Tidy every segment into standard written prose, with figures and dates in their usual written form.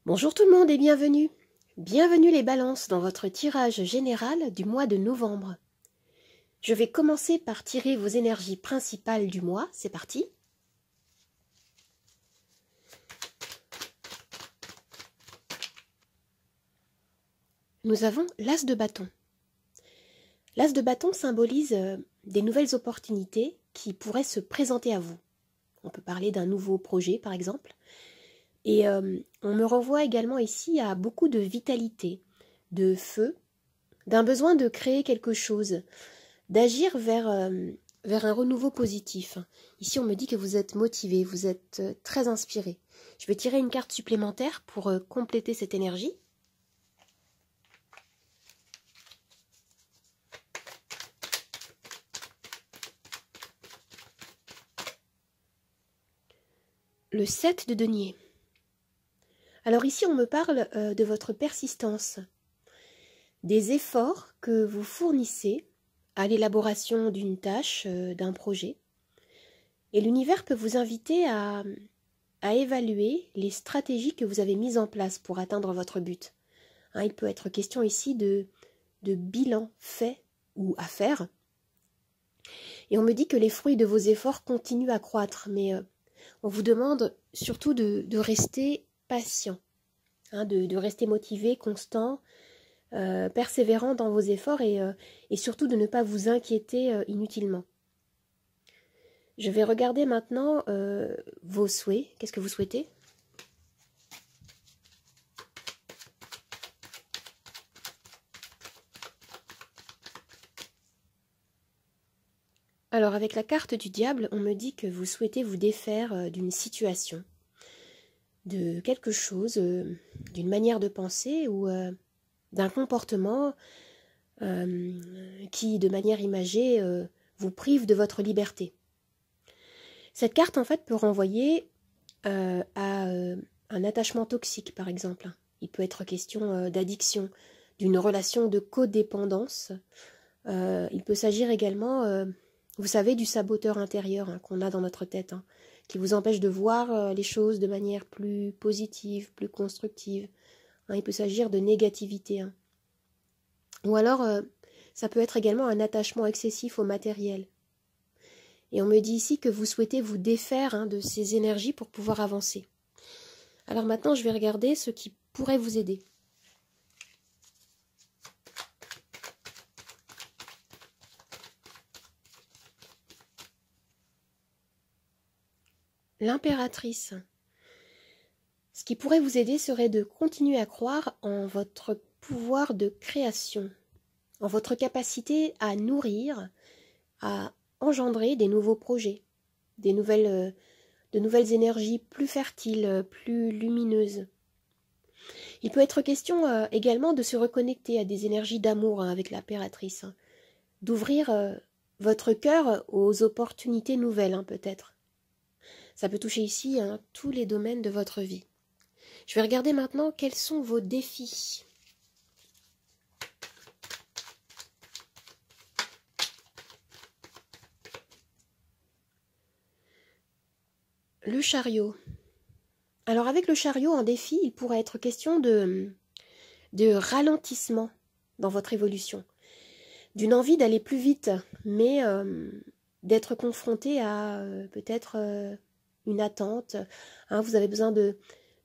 Bonjour tout le monde et bienvenue. Bienvenue les balances dans votre tirage général du mois de novembre. Je vais commencer par tirer vos énergies principales du mois. C'est parti. Nous avons l'as de bâton. L'as de bâton symbolise des nouvelles opportunités qui pourraient se présenter à vous. On peut parler d'un nouveau projet par exemple. Et on me renvoie également ici à beaucoup de vitalité, de feu, d'un besoin de créer quelque chose, d'agir vers un renouveau positif. Ici, on me dit que vous êtes motivé, vous êtes très inspiré. Je vais tirer une carte supplémentaire pour compléter cette énergie. Le 7 de denier. Alors ici, on me parle de votre persistance, des efforts que vous fournissez à l'élaboration d'une tâche, d'un projet. Et l'univers peut vous inviter à évaluer les stratégies que vous avez mises en place pour atteindre votre but. Il peut être question ici de bilan fait ou à faire. Et on me dit que les fruits de vos efforts continuent à croître, mais on vous demande surtout de rester patient, de rester motivé, constant, persévérant dans vos efforts et surtout de ne pas vous inquiéter inutilement. Je vais regarder maintenant vos souhaits. Qu'est-ce que vous souhaitez ? Alors avec la carte du diable, on me dit que vous souhaitez vous défaire d'une situation, de quelque chose, d'une manière de penser ou d'un comportement qui, de manière imagée, vous prive de votre liberté. Cette carte, en fait, peut renvoyer à un attachement toxique, par exemple. Il peut être question d'addiction, d'une relation de codépendance. Il peut s'agir également, vous savez, du saboteur intérieur qu'on a dans notre tête, qui vous empêche de voir les choses de manière plus positive, plus constructive. Il peut s'agir de négativité. Ou alors, ça peut être également un attachement excessif au matériel. Et on me dit ici que vous souhaitez vous défaire de ces énergies pour pouvoir avancer. Alors maintenant, je vais regarder ce qui pourrait vous aider. L'impératrice. Ce qui pourrait vous aider serait de continuer à croire en votre pouvoir de création, en votre capacité à nourrir, à engendrer des nouveaux projets, de nouvelles énergies plus fertiles, plus lumineuses. Il peut être question également de se reconnecter à des énergies d'amour avec l'impératrice, d'ouvrir votre cœur aux opportunités nouvelles peut-être. Ça peut toucher ici tous les domaines de votre vie. Je vais regarder maintenant quels sont vos défis. Le chariot. Alors avec le chariot en défi, il pourrait être question de ralentissement dans votre évolution, d'une envie d'aller plus vite, mais d'être confronté à peut-être une attente. Vous avez besoin de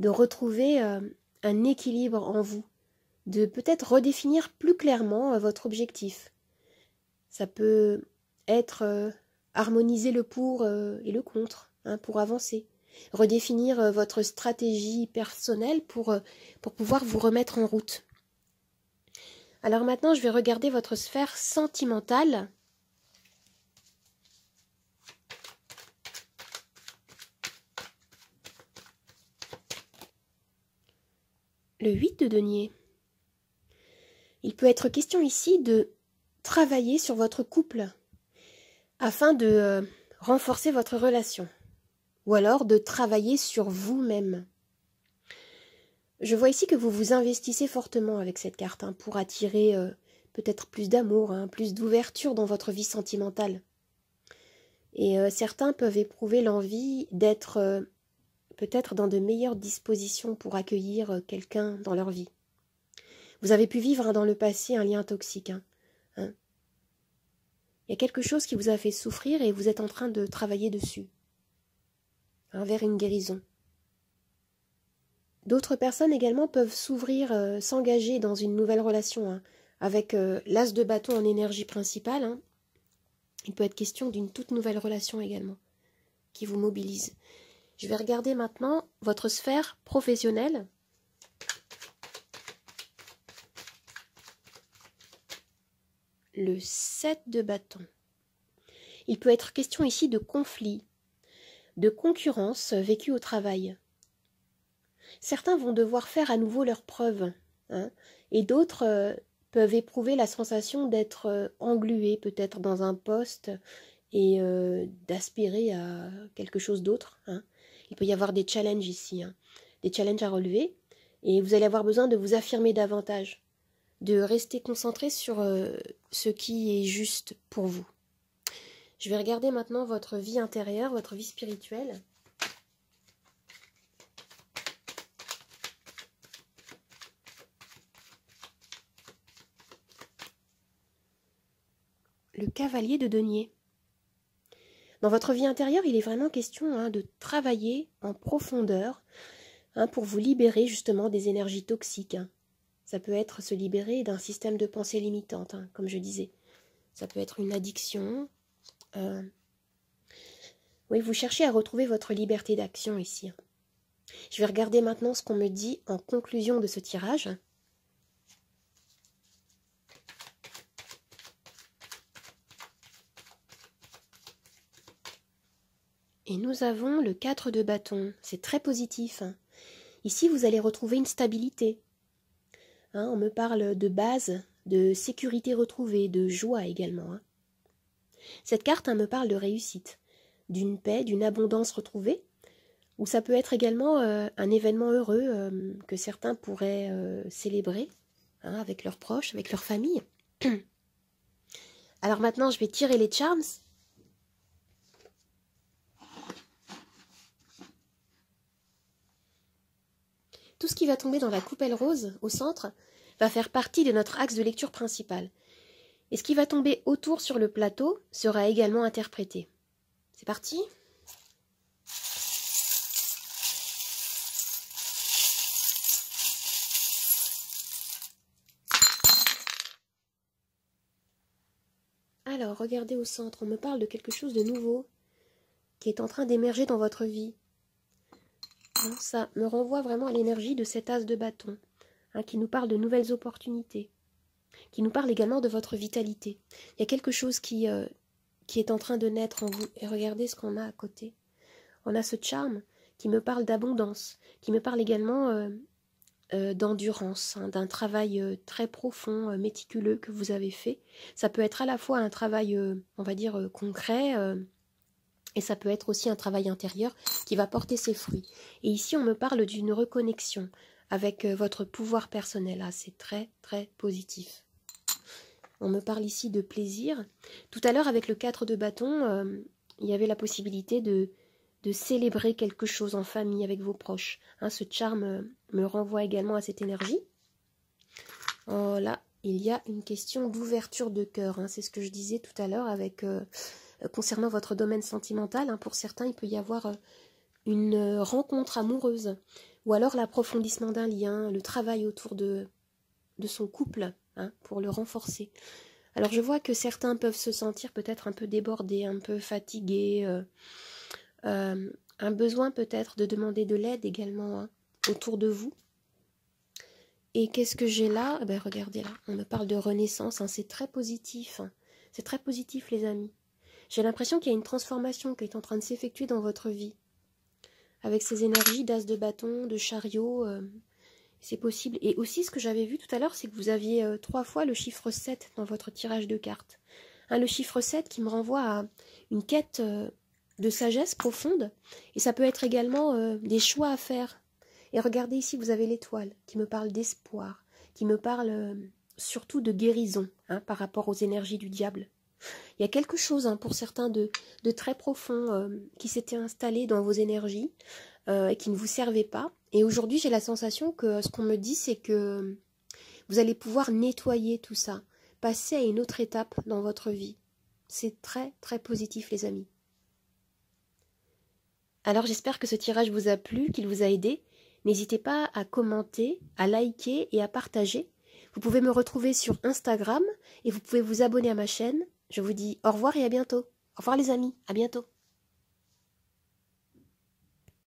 retrouver un équilibre en vous, de peut-être redéfinir plus clairement votre objectif. Ça peut être harmoniser le pour et le contre pour avancer. Redéfinir votre stratégie personnelle pour pouvoir vous remettre en route. Alors maintenant, je vais regarder votre sphère sentimentale. Le 8 de denier. Il peut être question ici de travailler sur votre couple afin de renforcer votre relation ou alors de travailler sur vous-même. Je vois ici que vous vous investissez fortement avec cette carte pour attirer peut-être plus d'amour, plus d'ouverture dans votre vie sentimentale. Et certains peuvent éprouver l'envie d'être peut-être dans de meilleures dispositions pour accueillir quelqu'un dans leur vie. Vous avez pu vivre dans le passé un lien toxique. Il y a quelque chose qui vous a fait souffrir et vous êtes en train de travailler dessus, vers une guérison. D'autres personnes également peuvent s'ouvrir, s'engager dans une nouvelle relation, avec l'as de bâton en énergie principale. Il peut être question d'une toute nouvelle relation également, qui vous mobilise. Je vais regarder maintenant votre sphère professionnelle. Le 7 de bâton. Il peut être question ici de conflit, de concurrence vécue au travail. Certains vont devoir faire à nouveau leurs preuves, et d'autres peuvent éprouver la sensation d'être englués peut-être dans un poste et d'aspirer à quelque chose d'autre. Il peut y avoir des challenges ici, des challenges à relever, et vous allez avoir besoin de vous affirmer davantage, de rester concentré sur ce qui est juste pour vous. Je vais regarder maintenant votre vie intérieure, votre vie spirituelle. Le cavalier de denier. Dans votre vie intérieure, il est vraiment question de travailler en profondeur pour vous libérer justement des énergies toxiques. Ça peut être se libérer d'un système de pensée limitante, comme je disais. Ça peut être une addiction. Oui, vous cherchez à retrouver votre liberté d'action ici. Je vais regarder maintenant ce qu'on me dit en conclusion de ce tirage. Et nous avons le 4 de bâton. C'est très positif. Ici, vous allez retrouver une stabilité. On me parle de base, de sécurité retrouvée, de joie également. Cette carte me parle de réussite, d'une paix, d'une abondance retrouvée, ou ça peut être également un événement heureux que certains pourraient célébrer avec leurs proches, avec leur famille. Alors maintenant, je vais tirer les charms. Tout ce qui va tomber dans la coupelle rose, au centre, va faire partie de notre axe de lecture principal. Et ce qui va tomber autour sur le plateau sera également interprété. C'est parti ? Alors, regardez au centre, on me parle de quelque chose de nouveau qui est en train d'émerger dans votre vie. Ça me renvoie vraiment à l'énergie de cet as de bâton, qui nous parle de nouvelles opportunités, qui nous parle également de votre vitalité. Il y a quelque chose qui est en train de naître en vous. Et regardez ce qu'on a à côté. On a ce charme qui me parle d'abondance, qui me parle également d'endurance, d'un travail très profond, méticuleux que vous avez fait. Ça peut être à la fois un travail, on va dire, concret, et ça peut être aussi un travail intérieur qui va porter ses fruits. Et ici, on me parle d'une reconnexion avec votre pouvoir personnel. C'est très, très positif. On me parle ici de plaisir. Tout à l'heure, avec le 4 de bâton, il y avait la possibilité de célébrer quelque chose en famille avec vos proches. Ce charme me renvoie également à cette énergie. Oh, là, il y a une question d'ouverture de cœur. C'est ce que je disais tout à l'heure avec concernant votre domaine sentimental. Pour certains, il peut y avoir une rencontre amoureuse ou alors l'approfondissement d'un lien, le travail autour de son couple pour le renforcer. Alors je vois que certains peuvent se sentir peut-être un peu débordés, un peu fatigués, un besoin peut-être de demander de l'aide également autour de vous. Et qu'est-ce que j'ai là ? Regardez là, on me parle de renaissance, c'est très positif. C'est très positif les amis. J'ai l'impression qu'il y a une transformation qui est en train de s'effectuer dans votre vie. Avec ces énergies d'as de bâton, de chariot, c'est possible. Et aussi ce que j'avais vu tout à l'heure, c'est que vous aviez 3 fois le chiffre 7 dans votre tirage de cartes. Le chiffre 7 qui me renvoie à une quête de sagesse profonde. Et ça peut être également des choix à faire. Et regardez ici, vous avez l'étoile qui me parle d'espoir, qui me parle surtout de guérison par rapport aux énergies du diable. Il y a quelque chose pour certains de très profond qui s'était installé dans vos énergies, et qui ne vous servaient pas. Et aujourd'hui, j'ai la sensation que ce qu'on me dit, c'est que vous allez pouvoir nettoyer tout ça, passer à une autre étape dans votre vie. C'est très, très positif, les amis. Alors, j'espère que ce tirage vous a plu, qu'il vous a aidé. N'hésitez pas à commenter, à liker et à partager. Vous pouvez me retrouver sur Instagram et vous pouvez vous abonner à ma chaîne. Je vous dis au revoir et à bientôt. Au revoir les amis, à bientôt.